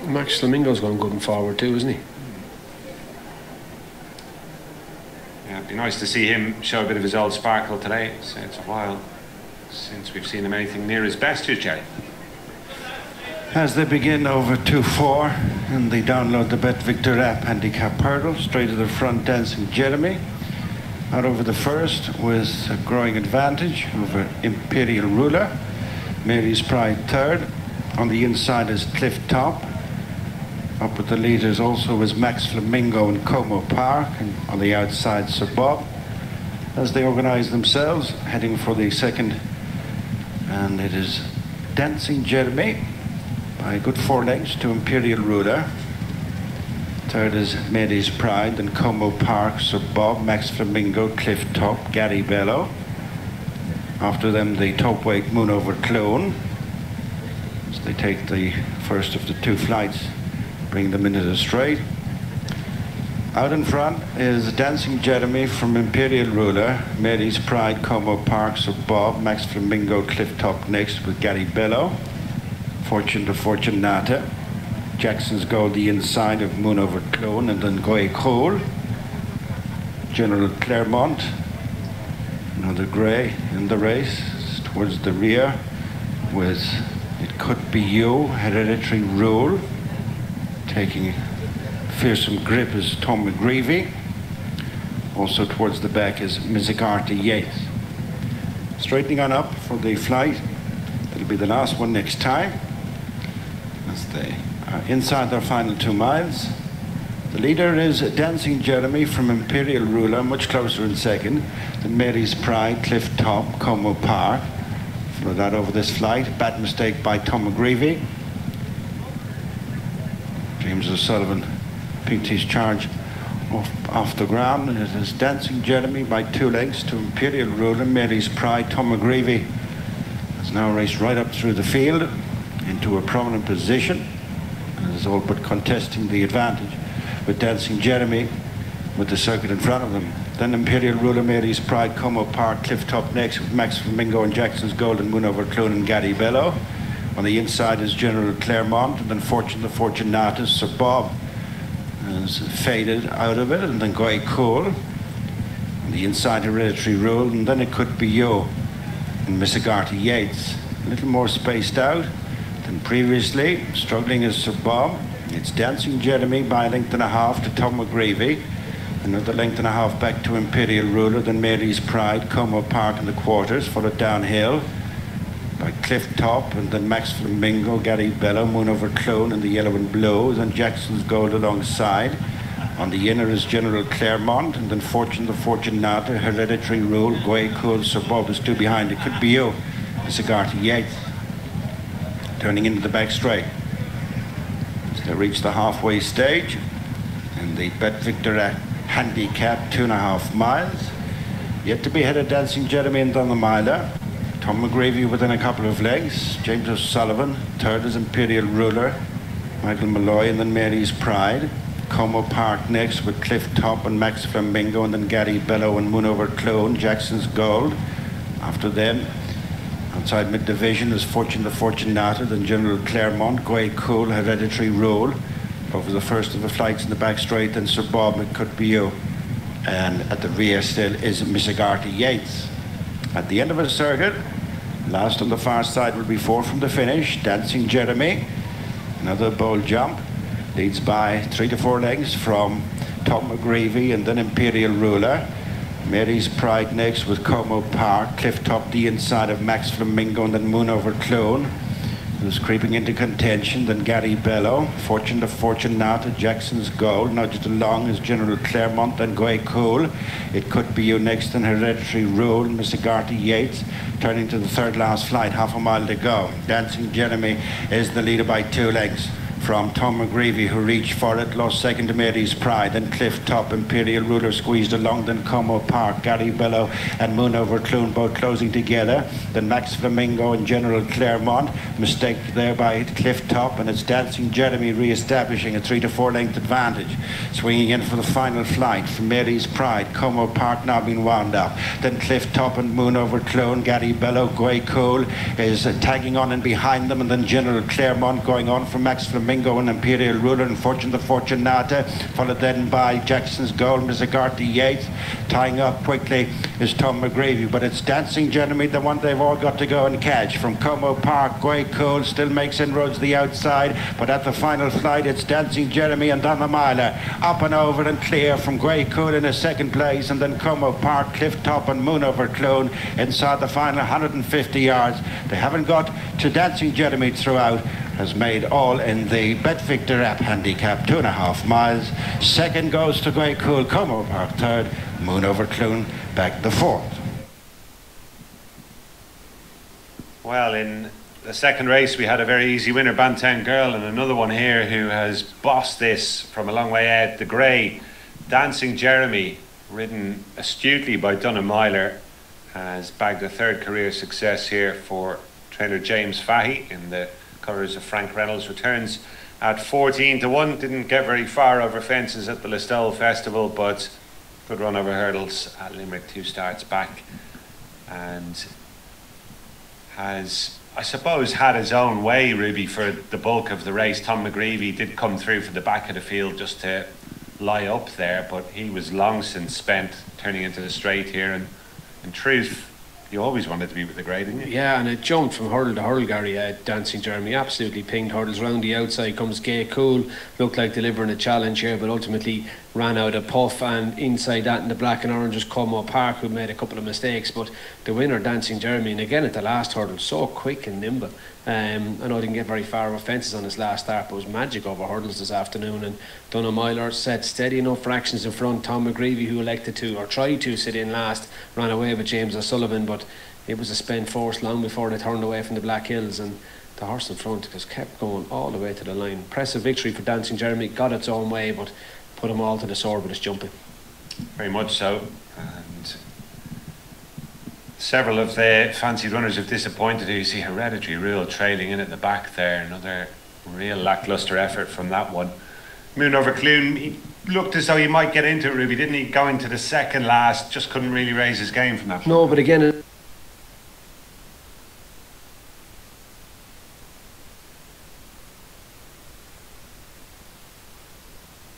Max Flamingo's going good and forward too, isn't he? Yeah, it'd be nice to see him show a bit of his old sparkle today. So it's a while since we've seen him anything near his best here, Jerry. As they begin over 2-4 and they download the BetVictor app handicap hurdle, straight to the front Dancing Jeremy. Out over the first with a growing advantage over Imperial Ruler. Mary's Pride third. On the inside is Cliff Top. Up with the leaders also is Max Flamingo and Como Park, and on the outside Sir Bob. As they organise themselves, heading for the second, and it is Dancing Jeremy by a good 4 lengths to Imperial Ruler. Third is Mary's Pride, then Como Park, Sir Bob, Max Flamingo, Cliff Top, Gary Bello. After them the top weight Moonovercloon. So they take the first of the 2 flights, bring them into the straight. Out in front is Dancing Jeremy from Imperial Ruler, Mary's Pride, Como Park, Sir Bob, Max Flamingo, Cliff Top next with Gary Bello. Fortune to Fortunata. Jackson's Gold the inside of Moonovercloon, and then Gaoth Chuil. General Claremont, another grey in the race, towards the rear with It Could Be You, Hereditary Rule. Taking fearsome grip is Tom McGreevy. Also towards the back is Mizzigarty Yates. Straightening on up for the flight. It'll be the last one next time. As they are inside their final 2 miles. The leader is Dancing Jeremy from Imperial Ruler, much closer in second than Mary's Pride, Cliff Top, Como Park. Follow that over this flight. Bad mistake by Tom McGreevy. James O'Sullivan picked his charge off the ground, and it is Dancing Jeremy by 2 lengths to Imperial Ruler, Mary's Pride. Tom McGreevy has now raced right up through the field into a prominent position and is all but contesting the advantage with Dancing Jeremy with the circuit in front of them. Then Imperial Ruler, Mary's Pride, Como Park, Cliff Top next with Max Flamingo and Jackson's Gold and Moonovercloon and Gary Bello. On the inside is General Claremont, and then Fortune to Fortunata. Sir Bob has faded out of it, and then Gaoth Chuil. On the inside, Hereditary Rule, and then It Could Be You and Mizzigarty Yates. A little more spaced out than previously. Struggling is Sir Bob. It's Dancing Jeremy by 1.5 lengths to Tom McGreevy. Another 1.5 lengths back to Imperial Ruler, then Mary's Pride, Como Park in the quarters, followed downhill by Cliff Top, and then Max Flamingo, Gary Bello, Moonovercloon in the yellow and blue, then Jackson's Gold alongside. On the inner is General Claremont, and then Fortune to Fortunata, Hereditary Rule, Gaoth Chuil, Sir Bob is 2 behind. It Could Be You, Mizzigarty Yates. Turning into the back straight. As they reach the halfway stage, and the BetVictor handicap 2.5 miles. Yet to be headed Dancing Jeremy and Donna Meyler. Tom McGreevy within a couple of legs. James O'Sullivan. Third is Imperial Ruler, Michael Malloy, and then Mary's Pride. Como Park next with Cliff Top and Max Flamingo, and then Gary Bello and Moonovercloon, Jackson's Gold. After them, outside mid-division is Fortune to Fortunata, then General Claremont, Gaoth Chuil, Hereditary Rule. Over the first of the flights in the back straight, then Sir Bob, It Could Be You. And at the rear still is Mizzigarty Yates. At the end of a circuit, last on the far side will be 4 from the finish. Dancing Jeremy, another bold jump, leads by 3 to 4 lengths from Tom McGreevy, and then Imperial Ruler. Mary's Pride next with Como Park, Cliff Top the inside of Max Flamingo, and then Moonovercloon, who's creeping into contention. Then Gary Bello, Fortune to Fortunata, Jackson's Gold. Now just along is General Claremont, then Gaoth Chuil. It Could Be You next, and Hereditary Rule, Mizzigarty Yates. Turning to the third last flight, 1/2 mile to go. Dancing Jeremy is the leader by 2 lengths from Tom McGreevy, who reached for it, lost second to Mary's Pride, then Cliff Top, Imperial Ruler squeezed along, then Como Park, Gary Bello and Moonovercloon both closing together, then Max Flamingo and General Claremont, mistake there by Cliff Top, and it's Dancing Jeremy re-establishing a 3 to 4 length advantage. Swinging in for the final flight from Mary's Pride, Como Park now being wound up, then Cliff Top and Moonovercloon, Gary Bello, Gaoth Chuil is tagging on and behind them, and then General Claremont going on from Max Flamingo Flamingo and Imperial Ruler and Fortune the Fortunata, followed then by Jackson's Goal, Mr. Garty Yates. Tying up quickly is Tom McGreevy, but it's Dancing Jeremy, the one they've all got to go and catch. From Como Park, Gaoth still makes inroads the outside, but at the final flight it's Dancing Jeremy and Donna Meyler up and over and clear from Gaoth in a second place, and then Como Park, Cliff Top and Moonovercloon inside the final 150 yards. They haven't got to Dancing Jeremy throughout. Has made all in the BetVictor app handicap, 2.5 miles. Second goes to Gaoth, Como Park third, Moonovercloon back the fourth. Well, in the second race we had a very easy winner, Bantown Girl, and another one here who has bossed this from a long way out. The grey, Dancing Jeremy, ridden astutely by Donna Meyler, has bagged a third career success here for trainer James Fahey in the colours of Frank Reynolds. Returns at 14-1. Didn't get very far over fences at the Listowel Festival, but good run over hurdles at Limerick 2 starts back, and has, I suppose, had his own way, Ruby, for the bulk of the race. Tom McGreevy did come through for the back of the field just to lie up there, but he was long since spent turning into the straight here, and in truth, you always wanted to be with the grey, didn't you? Yeah, and it jumped from hurdle to hurdle, Gary. Dancing Jeremy absolutely pinged hurdles. Round the outside comes Gaoth, looked like delivering a challenge here, but ultimately ran out of puff, and inside that in the black and orange was Como Park, who made a couple of mistakes, but the winner, Dancing Jeremy, and again at the last hurdle, so quick and nimble. I know he didn't get very far over fences on his last start, but it was magic over hurdles this afternoon, and Donna Meyler set steady enough for actions in front. Tom McGreevy, who elected to, or tried to, sit in last, ran away with James O'Sullivan, but it was a spent force long before they turned away from the Black Hills, and the horse in front just kept going all the way to the line. Impressive victory for Dancing Jeremy, got its own way, but put them all to the sword with his jumping. Very much so, and several of the fancied runners have disappointed. You see Hereditary Rule trailing in at the back there, another real lacklustre effort from that one. Moonovercloon, he looked as though he might get into it, Ruby, didn't he? Going to the second last, just couldn't really raise his game from that. No, but again,